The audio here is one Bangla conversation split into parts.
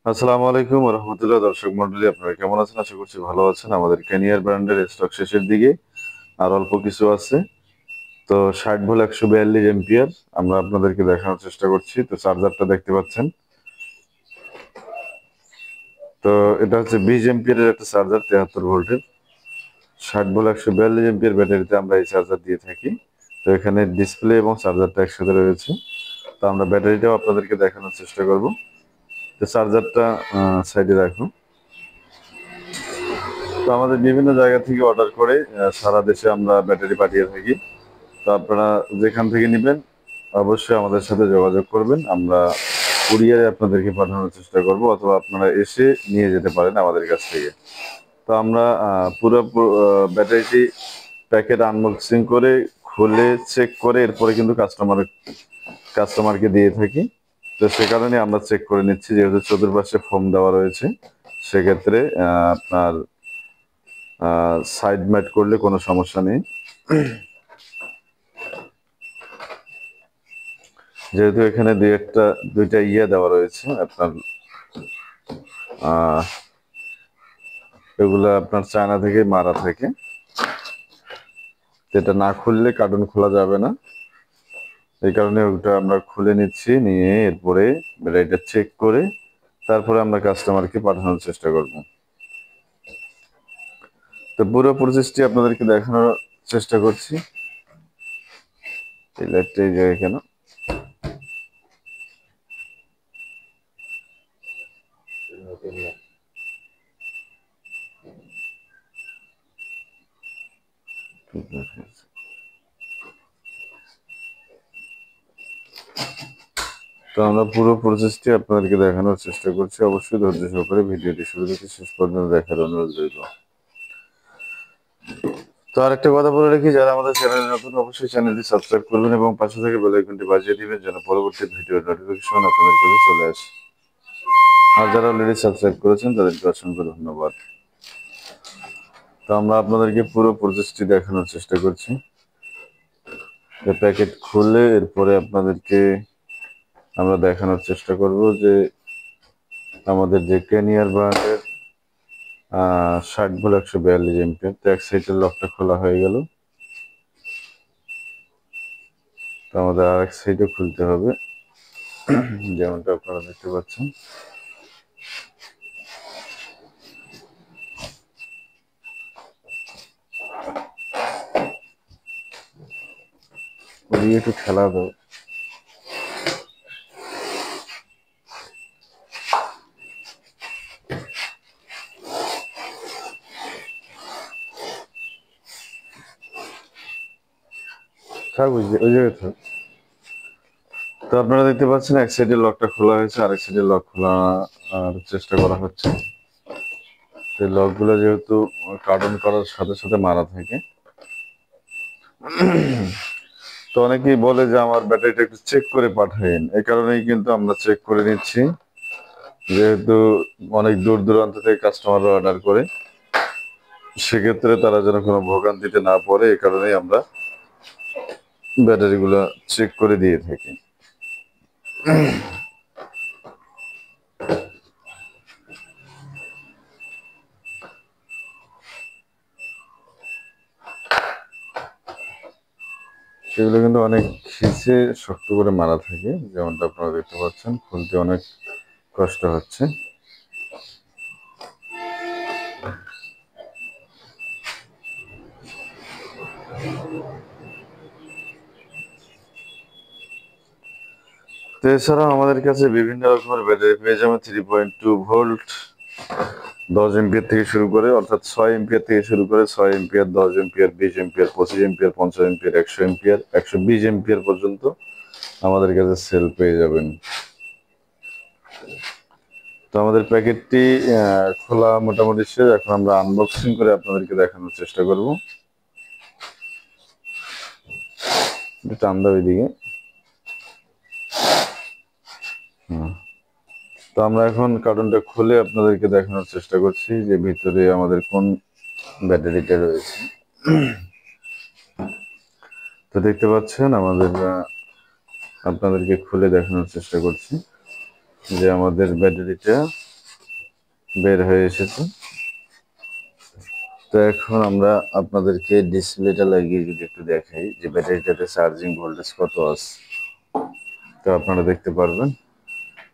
আসসালামু আলাইকুম ওয়া রাহমাতুল্লাহ। দর্শক মণ্ডলী, আপনারা কেমন আছেন? আশা করছি ভালো আছেন। আমাদের ক্যানিয়ার ব্র্যান্ডের স্টক শেষের দিকে, আর অল্প কিছু আছে। তো 60 ভোল্ট 142 এম্পিয়ার আমরা আপনাদেরকে দেখানোর চেষ্টা করছি। তো চার্জারটা দেখতে পাচ্ছেন। তো এটা হচ্ছে 20 এম্পিয়ারের একটা চার্জার, 73 ভোল্টের 60 ভোল্ট 142 এম্পিয়ার ব্যাটারিতে আমরা এই চার্জার দিয়ে থাকি। তো এখানে ডিসপ্লে এবং চার্জারটা একসাথে রয়েছে। তো আমরা ব্যাটারিটাও আপনাদেরকে দেখানোর চেষ্টা করব। তো চার্জারটা সাইডে রাখুন। তো আমাদের বিভিন্ন জায়গা থেকে অর্ডার করে সারা দেশে আমরা ব্যাটারি পাঠিয়ে থাকি। তো আপনারা যেখান থেকে নেবেন অবশ্যই আমাদের সাথে যোগাযোগ করবেন। আমরা কুরিয়ারে আপনাদেরকে পাঠানোর চেষ্টা করব, অথবা আপনারা এসে নিয়ে যেতে পারেন আমাদের কাছ থেকে। তো আমরা পুরো ব্যাটারিটি প্যাকেট আনবক্সিং করে খুলে চেক করে এরপরে কিন্তু কাস্টমারকে দিয়ে থাকি। তো সে কারণে আমরা চেক করে নিচ্ছি, যেহেতু চতুর্পাশে ফোম দেওয়া রয়েছে। সেক্ষেত্রে আপনার সাইড ম্যাট করলে কোনো সমস্যা নেই। যেহেতু এখানে দুইটা ইয়ে দেওয়া রয়েছে আপনার, এগুলা আপনার চায়না থেকে মারা থাকে, যেটা না খুললে কার্টুন খোলা যাবে না। এই কারণে ওটা আমরা খুলে নিচ্ছি, নিয়ে এরপরে ব্যাটারিটা চেক করে তারপরে আমরা কাস্টমারকে পাঠানোর চেষ্টা করব। তো পুরো প্রসেসটি আপনাদেরকে দেখানোর চেষ্টা করছি। এই লাইটটা এই জায়গায় কেন? তো আমরা পুরো প্রসেসটি আপনাদেরকে দেখানোর চেষ্টা করছি। অবশ্যই ধৈর্য সহকারে ভিডিওটি শুরু থেকে শেষ পর্যন্ত দেখার অনুরোধ রইল। তো আরেকটা কথা বলে রাখি, যারা আমাদের চ্যানেলে নতুন অবশ্যই চ্যানেলটি সাবস্ক্রাইব করবেন এবং পাশে থেকে বেল আইকনটি বাজিয়ে দিবেন, যেন পরবর্তী ভিডিওর নোটিফিকেশন আপনাদের কাছে চলে আসে। আর যারা অলরেডি সাবস্ক্রাইব করেছেন তাদেরকে অসংখ্য ধন্যবাদ। তো আমরা আপনাদেরকে পুরো প্রসেসটি দেখানোর চেষ্টা করছি। প্যাকেট খুলে এরপরে আপনাদেরকে আমরা দেখানোর চেষ্টা করব যে আমাদের যে ক্যানিয়ার ব্র্যান্ডের 60 ভোল্ট 142 এম্পিয়ার। তো এক সাইডের লকটা খোলা হয়ে গেল। তো আমাদের আরেক সাইডে খুলতে হবে, যেমনটা আপনারা দেখতে পাচ্ছেন। ওদিকে একটু খেলা দাও। থাক ওই জায়গায় থাক। তো আপনারা দেখতে পাচ্ছেন এক সাইডের লকটা খোলা হয়েছে, আরেক সাইডের লক খোলা চেষ্টা করা হচ্ছে। এই লকগুলো যেহেতু কার্টন করার সাথে সাথে মারা থাকে, তো অনেকেই বলে যে আমার ব্যাটারিটা একটু চেক করে পাঠাবেন। এই কারণেই কিন্তু আমরা চেক করে নিচ্ছি, যেহেতু অনেক দূর দূরান্ত থেকে কাস্টমাররা অর্ডার করে। সেক্ষেত্রে তারা যেন কোনো ভোগান্তিতে না পড়ে, এই কারণেই আমরা ব্যাটারিগুলো চেক করে দিয়ে থাকি। সেগুলো কিন্তু অনেক খিচে শক্ত করে মারা থাকে, যেমনটা আপনারা দেখতে পাচ্ছেন। খুলতে অনেক কষ্ট হচ্ছে। তো এছাড়াও আমাদের কাছে বিভিন্ন রকমের ব্যাটারি পেয়ে যাবেন। 3.2 ভোল্ট 10 এম্পিয়ার থেকে শুরু করে, অর্থাৎ 6 এম্পিয়ার থেকে শুরু করে 6 ampere, 10 ampere, 20 ampere, 25 ampere, 50 ampere, 100 ampere, 120 ampere পর্যন্ত আমাদের কাছে সেল পেয়ে যাবেন। তো আমাদের প্যাকেটটি খোলা মোটামুটি শেষ। এখন আমরা আনবক্সিং করে আপনাদেরকে দেখানোর চেষ্টা করব। টান দাও এদিকে। তো আমরা এখন কার্টুনটা খুলে আপনাদেরকে দেখানোর চেষ্টা করছি যে ভিতরে আমাদের কোন ব্যাটারিটা রয়েছে। তো দেখতে পাচ্ছেন আমাদের, আপনাদেরকে খুলে দেখানোর চেষ্টা করছি যে আমাদের ব্যাটারিটা বের হয়ে এসেছে। তো এখন আমরা আপনাদেরকে ডিসপ্লেটা লাগিয়ে যদি একটু দেখাই যে ব্যাটারিটাতে চার্জিং ভোল্টেজ কত আছে, তো আপনারা দেখতে পারবেন।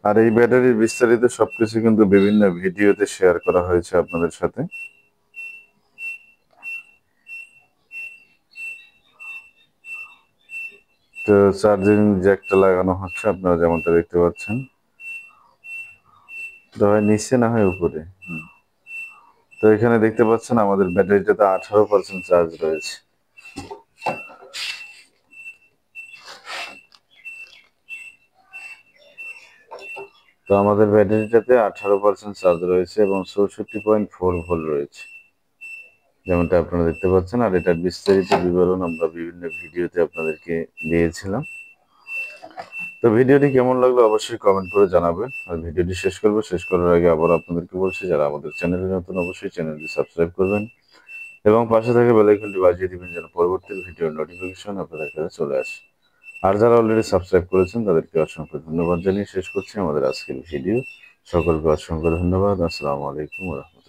আর এই ব্যাটারির বিস্তারিত সবকিছু কিন্তু বিভিন্ন ভিডিওতে শেয়ার করা হয়েছে আপনাদের সাথে। তো চার্জিং জ্যাকটা লাগানো হচ্ছে, আপনারা যেমনটা দেখতে পাচ্ছেন। তো হয় নিচে না হয় উপরে। তো এখানে দেখতে পাচ্ছেন আমাদের ব্যাটারিটাতে 18% চার্জ রয়েছে। তো আমাদের ব্যাটারিটাতে 18% চার্জ রয়েছে এবং 64.4 ভোল্ট রয়েছে, যেমনটা আপনারা দেখতে পাচ্ছেন। আর এটার বিস্তারিত বিবরণ আমরা বিভিন্ন ভিডিওতে আপনাদেরকে দিয়েছিলাম। তো ভিডিওটি কেমন লাগলো অবশ্যই কমেন্ট করে জানাবেন। আর ভিডিওটি শেষ করার আগে আবার আপনাদেরকে বলছি, যারা আমাদের চ্যানেলে নতুন অবশ্যই চ্যানেলটি সাবস্ক্রাইব করবেন এবং পাশে থাকা বেল আইকনটি বাজিয়ে দিবেন যেন পরবর্তী ভিডিওর নোটিফিকেশন আপনাদের কাছে চলে আসে। আর যারা অলরেডি সাবস্ক্রাইব করেছেন তাদেরকে অসংখ্য ধন্যবাদ জানিয়ে শেষ করছি আমাদের আজকের ভিডিও। সকলকে অসংখ্য ধন্যবাদ। আসসালামু আলাইকুম ওয়া রাহমাতুল্লাহ।